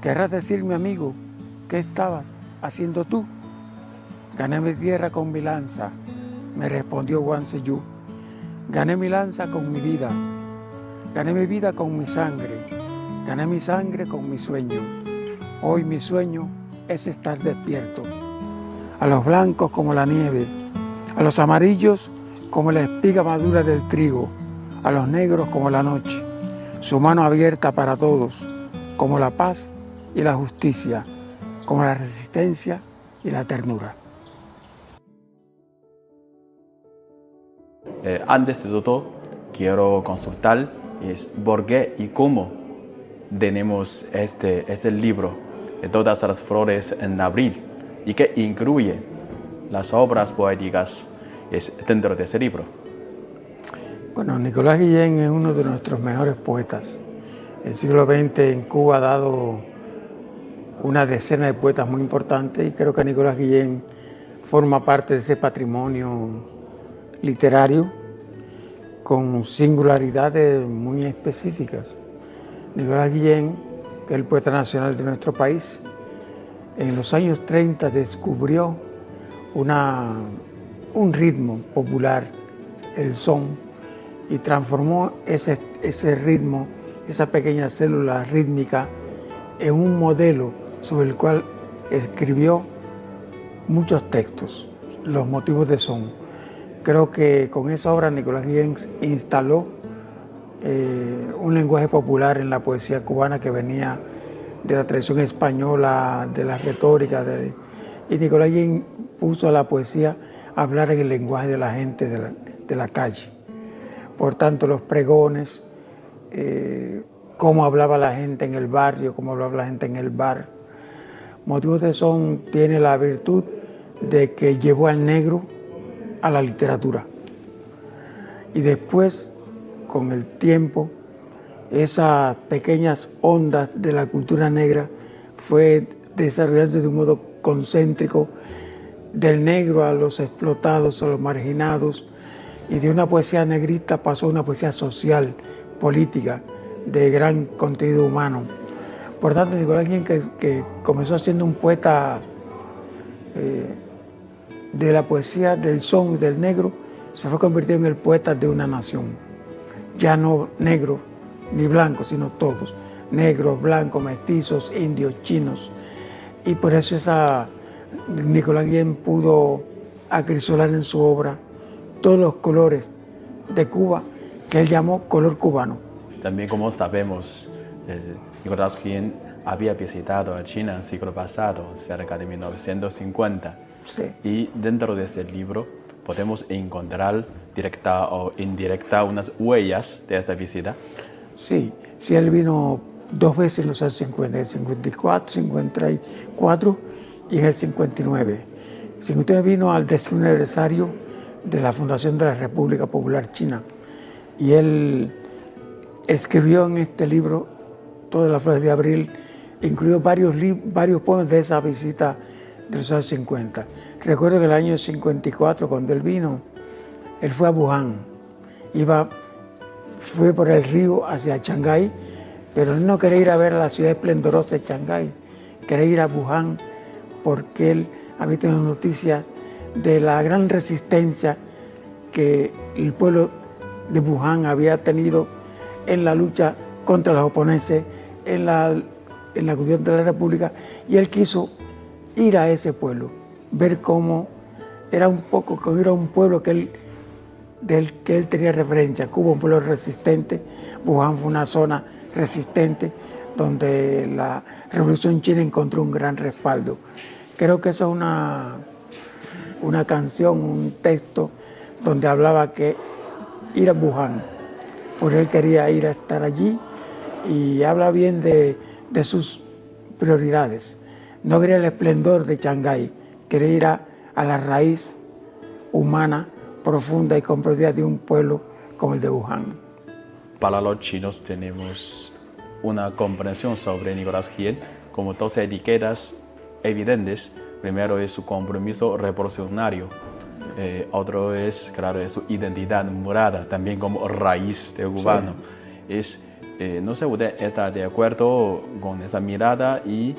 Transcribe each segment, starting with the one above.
¿Querrás decirme, amigo, qué estabas haciendo tú? Gané mi tierra con mi lanza, me respondió Wang Ziyú. Gané mi lanza con mi vida, gané mi vida con mi sangre, gané mi sangre con mi sueño. Hoy mi sueño es estar despierto. A los blancos como la nieve, a los amarillos como la espiga madura del trigo, a los negros como la noche, su mano abierta para todos, como la paz y la justicia, como la resistencia y la ternura. Antes de todo, quiero consultar por qué y cómo tenemos este libro de todas las flores en abril y que incluye las obras poéticas dentro de ese libro. Bueno, Nicolás Guillén es uno de nuestros mejores poetas. El siglo XX en Cuba ha dado una decena de poetas muy importantes y creo que Nicolás Guillén forma parte de ese patrimonio literario con singularidades muy específicas. Nicolás Guillén, que es el poeta nacional de nuestro país, en los años 30 descubrió un ritmo popular, el son, y transformó ese ritmo, esa pequeña célula rítmica, en un modelo sobre el cual escribió muchos textos, los motivos de son. Creo que con esa obra Nicolás Guillén instaló un lenguaje popular en la poesía cubana que venía de la tradición española, de la retórica, y Nicolás Guillén puso a la poesía a hablar en el lenguaje de la gente de la calle. Por tanto, los pregones, cómo hablaba la gente en el barrio, cómo hablaba la gente en el bar. Motivos de Son tiene la virtud de que llevó al negro a la literatura. Y después, con el tiempo, esas pequeñas ondas de la cultura negra fue desarrollándose de un modo concéntrico, del negro a los explotados, a los marginados, y de una poesía negrita pasó a una poesía social, política, de gran contenido humano. Por tanto, Nicolás Guillén, que comenzó siendo un poeta de la poesía del son y del negro, se fue convirtiendo en el poeta de una nación. Ya no negro ni blanco, sino todos. Negros, blancos, mestizos, indios, chinos. Y por eso Nicolás Guillén pudo acrisolar en su obra todos los colores de Cuba que él llamó color cubano. También, como sabemos, Nicolás Guillén había visitado a China en el siglo pasado, cerca de 1950. Sí. Y dentro de ese libro podemos encontrar directa o indirecta unas huellas de esta visita. Sí, él vino 2 veces en los años 50, en el 54, 54 y en el 59. El 59 vino al 10º aniversario de la fundación de la República Popular China y él escribió en este libro, Todas las flores de abril, incluyó varios poemas de esa visita de los años 50. Recuerdo que en el año 54, cuando él vino, él fue a Wuhan, fue por el río hacia Shanghái, pero él no quería ir a ver la ciudad esplendorosa de Shanghái, quería ir a Wuhan porque él ha visto en las noticias de la gran resistencia que el pueblo de Wuhan había tenido en la lucha contra los japoneses, en la cuestión de la República, y él quiso ir a ese pueblo, ver cómo era un pueblo del que él tenía referencia. Cuba, un pueblo resistente. Wuhan fue una zona resistente donde la Revolución China encontró un gran respaldo. Creo que eso es una canción, un texto donde hablaba que ir a Wuhan, porque él quería ir a estar allí, y habla bien de sus prioridades. No quería el esplendor de Shanghái, quería ir a la raíz humana profunda y con profundidad de un pueblo como el de Wuhan. Para los chinos tenemos una comprensión sobre Nicolás Guillén como 2 etiquetas evidentes. Primero es su compromiso revolucionario, otro es, claro, es su identidad morada, también como raíz de cubano. Sí. No sé, usted está de acuerdo con esa mirada y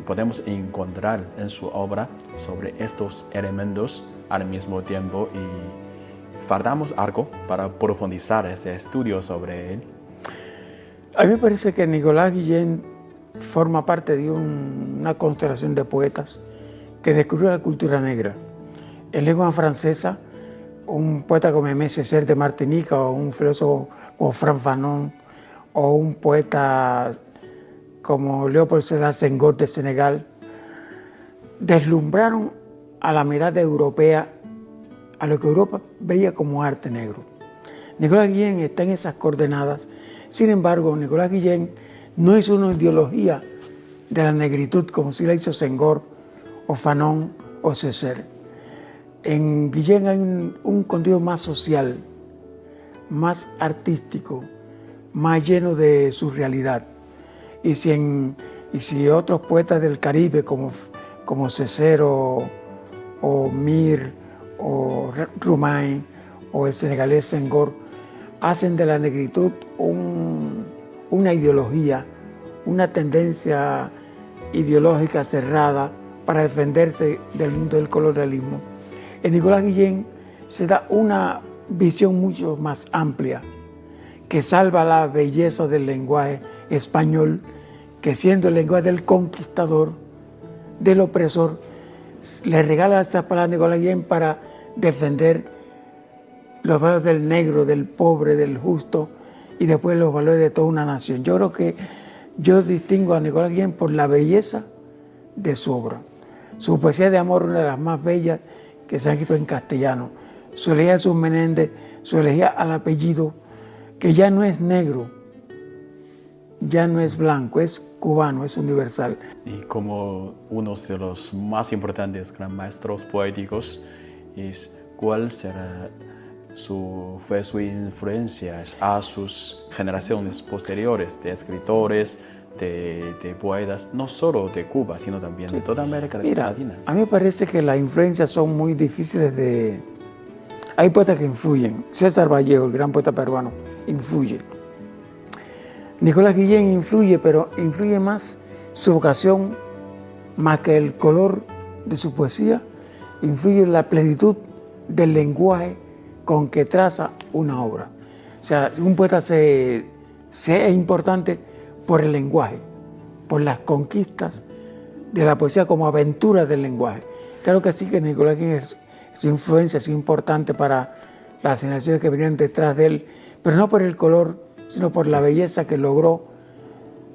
podemos encontrar en su obra sobre estos elementos al mismo tiempo y faltamos algo para profundizar ese estudio sobre él. A mí me parece que Nicolás Guillén forma parte de una constelación de poetas que descubrió la cultura negra. En lengua francesa, un poeta como Aimé Césaire de Martinica o un filósofo como Frantz Fanon o un poeta como Léopold Sédar Senghor de Senegal, deslumbraron a la mirada europea a lo que Europa veía como arte negro. Nicolás Guillén está en esas coordenadas. Sin embargo, Nicolás Guillén no hizo una ideología de la negritud como si la hizo Senghor o Fanon o Césaire. En Guillén hay un contenido más social, más artístico, más lleno de su realidad. Y si otros poetas del Caribe como Césaire o Mir o Roumain o el senegalés Senghor hacen de la negritud una ideología, una tendencia ideológica cerrada para defenderse del mundo del colonialismo, en Nicolás Guillén se da una visión mucho más amplia que salva la belleza del lenguaje español, que siendo el lenguaje del conquistador, del opresor, le regala esa palabra a Nicolás Guillén para defender los valores del negro, del pobre, del justo y después los valores de toda una nación. Yo creo que yo distingo a Nicolás Guillén por la belleza de su obra. Su poesía de amor, una de las más bellas que se han escrito en castellano. Su elegía a Jesús Menéndez, su elegía al apellido, que ya no es negro, ya no es blanco, es cubano, es universal. Y como uno de los más importantes gran maestros poéticos, ¿cuál fue su influencia a sus generaciones posteriores de escritores, de poetas, no solo de Cuba, sino también de toda América Latina? A mí me parece que las influencias son muy difíciles de... Hay poetas que influyen. César Vallejo, el gran poeta peruano, influye. Nicolás Guillén influye, pero influye más su vocación, más que el color de su poesía, influye la plenitud del lenguaje con que traza una obra. O sea, un poeta es importante por el lenguaje, por las conquistas de la poesía como aventura del lenguaje. Claro que sí que Nicolás Guillén, su influencia es importante para las generaciones que venían detrás de él, pero no por el color, sino por la belleza que logró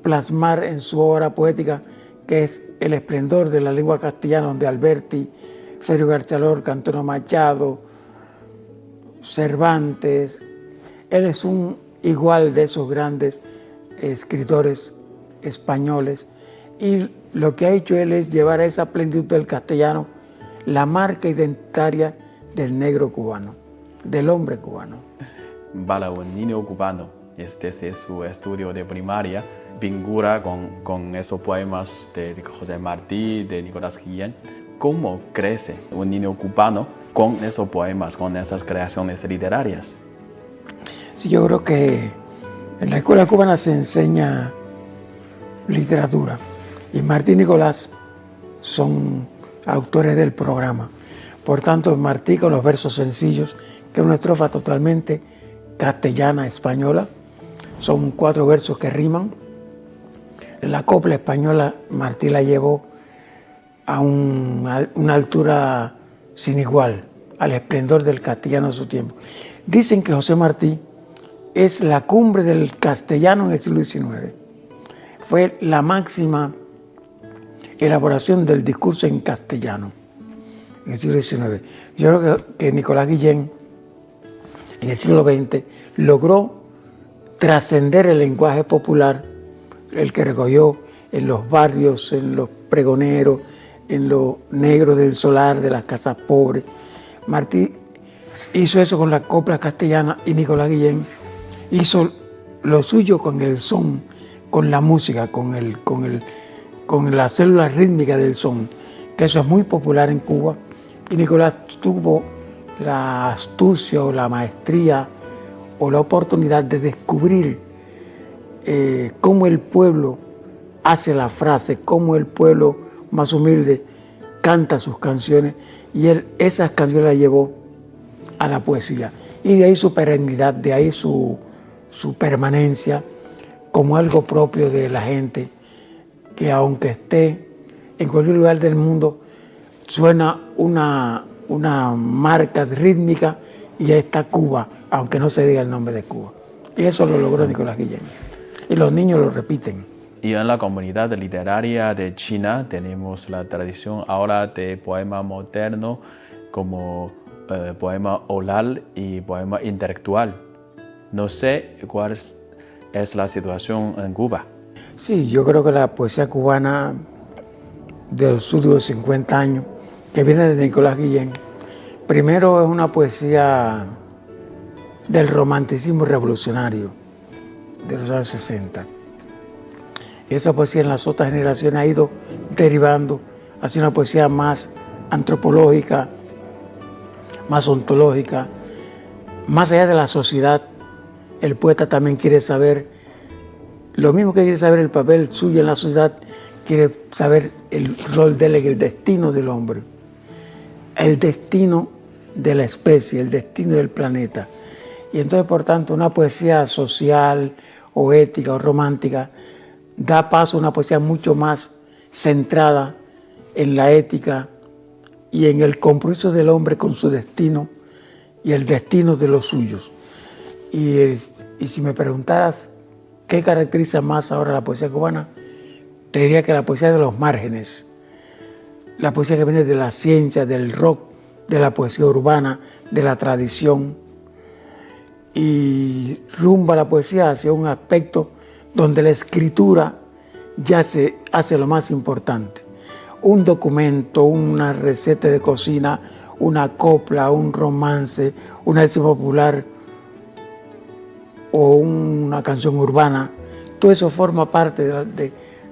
plasmar en su obra poética, que es el esplendor de la lengua castellana, donde Alberti, Federico García Lorca, Antonio Machado, Cervantes, él es un igual de esos grandes escritores españoles, y lo que ha hecho él es llevar a esa plenitud del castellano la marca identitaria del negro cubano, del hombre cubano. Para un niño cubano, desde su estudio de primaria, vincula con esos poemas de José Martí, de Nicolás Guillén. ¿Cómo crece un niño cubano con esos poemas, con esas creaciones literarias? Sí, yo creo que en la escuela cubana se enseña literatura y Martí y Nicolás son autores del programa. Por tanto, Martí con los versos sencillos, que es una estrofa totalmente castellana, española, son 4 versos que riman. La copla española Martí la llevó a una altura sin igual, al esplendor del castellano de su tiempo. Dicen que José Martí es la cumbre del castellano en el siglo XIX. Fue la máxima elaboración del discurso en castellano en el siglo XIX. Yo creo que Nicolás Guillén en el siglo XX logró trascender el lenguaje popular, el que recogió en los barrios, en los pregoneros, en los negros del solar, de las casas pobres. Martí hizo eso con la copla castellana y Nicolás Guillén hizo lo suyo con el son, con la música, con la célula rítmica del son, que eso es muy popular en Cuba. Y Nicolás tuvo la astucia o la maestría o la oportunidad de descubrir cómo el pueblo hace la frase, cómo el pueblo más humilde canta sus canciones, y él esas canciones las llevó a la poesía. Y de ahí su perennidad, de ahí su permanencia como algo propio de la gente, que aunque esté en cualquier lugar del mundo, suena una marca rítmica, y ahí está Cuba, aunque no se diga el nombre de Cuba. Y eso lo logró Nicolás Guillén. Y los niños lo repiten. Y en la comunidad literaria de China tenemos la tradición ahora de poema moderno como poema oral y poema intelectual. No sé cuál es la situación en Cuba. Sí, yo creo que la poesía cubana de los últimos 50 años, que viene de Nicolás Guillén, primero es una poesía del romanticismo revolucionario de los años 60. Y esa poesía en las otras generaciones ha ido derivando hacia una poesía más antropológica, más ontológica, más allá de la sociedad. El poeta también quiere saber, lo mismo que quiere saber el papel suyo en la sociedad, quiere saber el rol de él en el destino del hombre, el destino de la especie, el destino del planeta. Y entonces, por tanto, una poesía social o ética o romántica da paso a una poesía mucho más centrada en la ética y en el compromiso del hombre con su destino y el destino de los suyos. Y si me preguntaras qué caracteriza más ahora la poesía cubana, te diría que la poesía de los márgenes, la poesía que viene de la ciencia, del rock, de la poesía urbana, de la tradición, y rumba la poesía hacia un aspecto donde la escritura ya se hace lo más importante. Un documento, una receta de cocina, una copla, un romance, una décima popular o una canción urbana, todo eso forma parte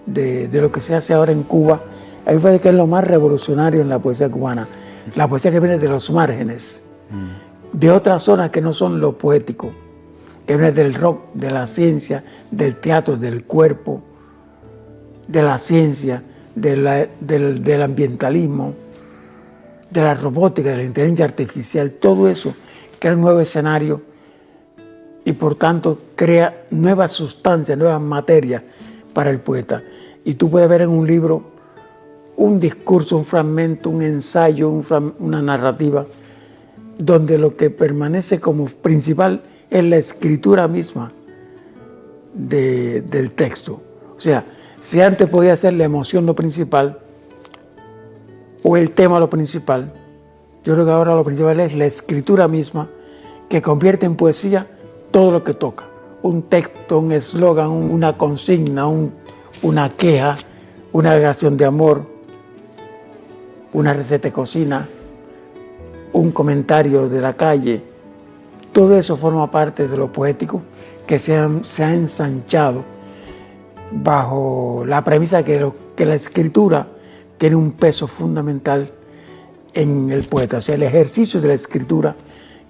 de lo que se hace ahora en Cuba. A mí me parece que es lo más revolucionario en la poesía cubana, la poesía que viene de los márgenes, de otras zonas que no son lo poético, que viene del rock, de la ciencia, del teatro, del cuerpo, de la ciencia, del ambientalismo, de la robótica, de la inteligencia artificial. Todo eso crea un nuevo escenario y por tanto crea nuevas sustancias, nuevas materias para el poeta. Y tú puedes ver en un libro un discurso, un fragmento, un ensayo, una narrativa, donde lo que permanece como principal es la escritura misma del texto. O sea, si antes podía ser la emoción lo principal o el tema lo principal, yo creo que ahora lo principal es la escritura misma, que convierte en poesía todo lo que toca. Un texto, un eslogan, una consigna, una queja, una declaración de amor, una receta de cocina, un comentario de la calle. Todo eso forma parte de lo poético que se ha ensanchado bajo la premisa que la escritura tiene un peso fundamental en el poeta. O sea, el ejercicio de la escritura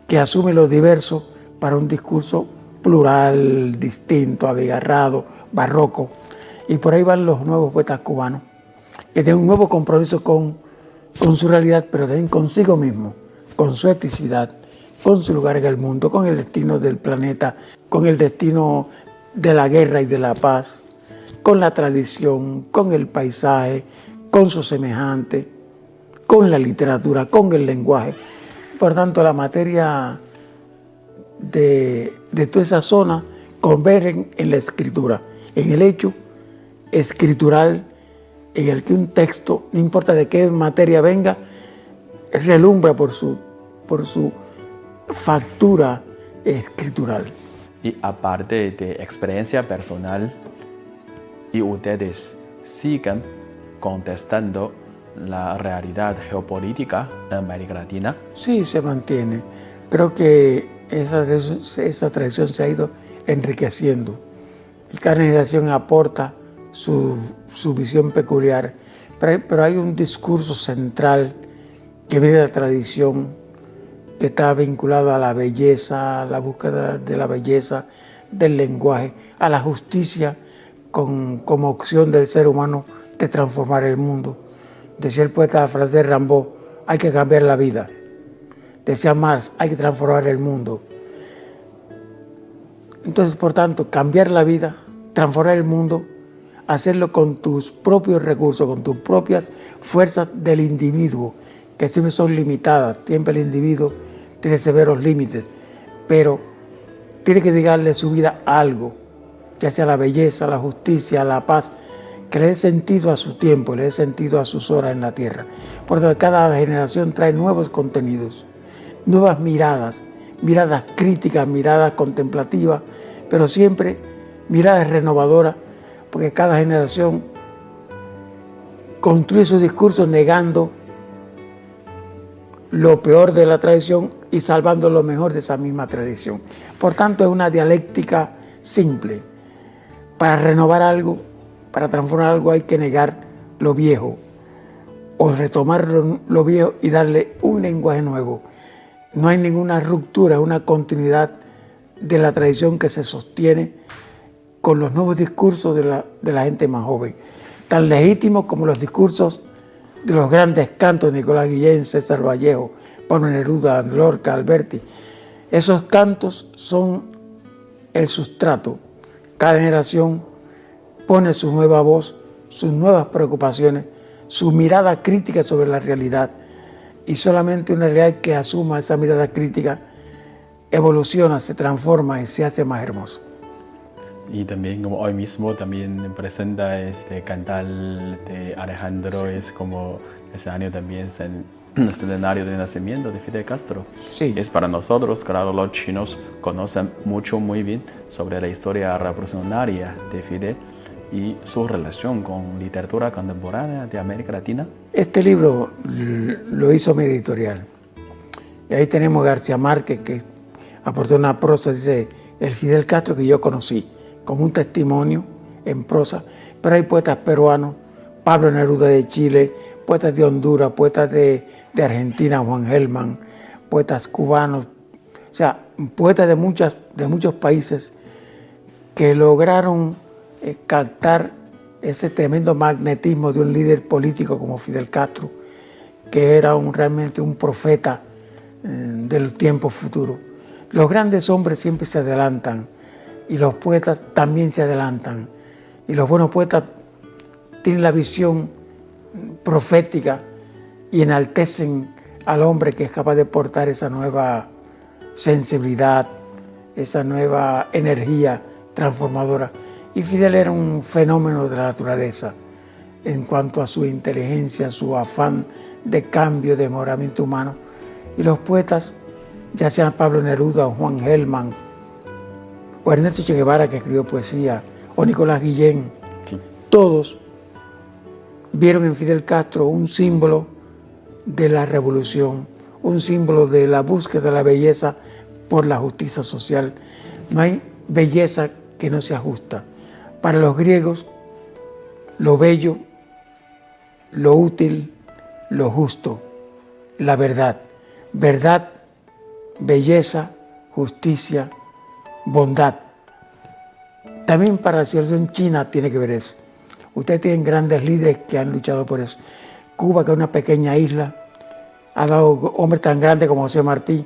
que asume lo diverso para un discurso plural, distinto, abigarrado, barroco. Y por ahí van los nuevos poetas cubanos, que tienen un nuevo compromiso con su realidad, pero también consigo mismo, con su eticidad, con su lugar en el mundo, con el destino del planeta, con el destino de la guerra y de la paz, con la tradición, con el paisaje, con su semejante, con la literatura, con el lenguaje. Por tanto, la materia de toda esa zona convergen en la escritura, en el hecho escritural en el que un texto, no importa de qué materia venga, relumbra por su factura escritural. Y aparte de experiencia personal, y ustedes siguen contestando la realidad geopolítica en América Latina. Sí, se mantiene. Creo que esa tradición se ha ido enriqueciendo y cada generación aporta su visión peculiar, pero hay un discurso central que viene de la tradición que está vinculado a la belleza, a la búsqueda de la belleza, del lenguaje, a la justicia como opción del ser humano de transformar el mundo. Decía el poeta francés Rimbaud, hay que cambiar la vida. Decía Marx, hay que transformar el mundo. Entonces, por tanto, cambiar la vida, transformar el mundo, hacerlo con tus propios recursos, con tus propias fuerzas del individuo, que siempre son limitadas. Siempre el individuo tiene severos límites, pero tiene que dedicarle su vida a algo, ya sea la belleza, la justicia, la paz, que le dé sentido a su tiempo, le dé sentido a sus horas en la tierra. Por eso cada generación trae nuevos contenidos, nuevas miradas, miradas críticas, miradas contemplativas, pero siempre miradas renovadoras, porque cada generación construye sus discursos negando lo peor de la tradición y salvando lo mejor de esa misma tradición. Por tanto, es una dialéctica simple. Para renovar algo, para transformar algo, hay que negar lo viejo o retomar lo viejo y darle un lenguaje nuevo. No hay ninguna ruptura, una continuidad de la tradición que se sostiene con los nuevos discursos de la gente más joven, tan legítimos como los discursos de los grandes cantos de Nicolás Guillén, César Vallejo, Pablo Neruda, Lorca, Alberti. Esos cantos son el sustrato. Cada generación pone su nueva voz, sus nuevas preocupaciones, su mirada crítica sobre la realidad, y solamente una realidad que asuma esa mirada crítica evoluciona, se transforma y se hace más hermoso. Y también como hoy mismo también presenta este cantal de Alejandro, sí. Es como ese año también es el centenario de nacimiento de Fidel Castro. Sí. Es para nosotros, claro, los chinos conocen muy bien sobre la historia revolucionaria de Fidel y su relación con literatura contemporánea de América Latina. Este libro lo hizo mi editorial. Y ahí tenemos García Márquez, que aportó una prosa, dice, el Fidel Castro que yo conocí, como un testimonio en prosa. Pero hay poetas peruanos, Pablo Neruda de Chile, poetas de Honduras, poetas de Argentina, Juan Gelman, poetas cubanos, o sea, poetas de muchos países que lograron captar ese tremendo magnetismo de un líder político como Fidel Castro, que era realmente un profeta del tiempo futuro. Los grandes hombres siempre se adelantan y los poetas también se adelantan. Y los buenos poetas tienen la visión profética y enaltecen al hombre que es capaz de portar esa nueva sensibilidad, esa nueva energía transformadora. Y Fidel era un fenómeno de la naturaleza en cuanto a su inteligencia, su afán de cambio, de mejoramiento humano. Y los poetas, ya sean Pablo Neruda o Juan Gelman, o Ernesto Che Guevara, que escribió poesía, o Nicolás Guillén, sí. Todos vieron en Fidel Castro un símbolo de la revolución, un símbolo de la búsqueda de la belleza por la justicia social. No hay belleza que no sea justa. Para los griegos, lo bello, lo útil, lo justo, la verdad. Verdad, belleza, justicia, bondad. También para la civilización china tiene que ver eso. Ustedes tienen grandes líderes que han luchado por eso. Cuba, que es una pequeña isla, ha dado hombres tan grandes como José Martí,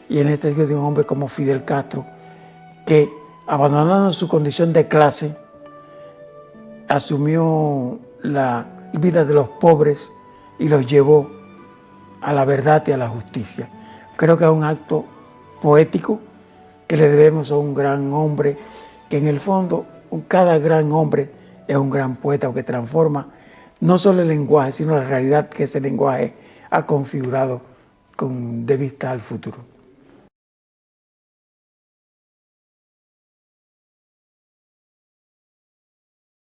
y en este caso un hombre como Fidel Castro, que abandonando su condición de clase, asumió la vida de los pobres y los llevó a la verdad y a la justicia. Creo que es un acto poético que le debemos a un gran hombre, que en el fondo cada gran hombre es un gran poeta que transforma no solo el lenguaje, sino la realidad que ese lenguaje ha configurado de vista al futuro.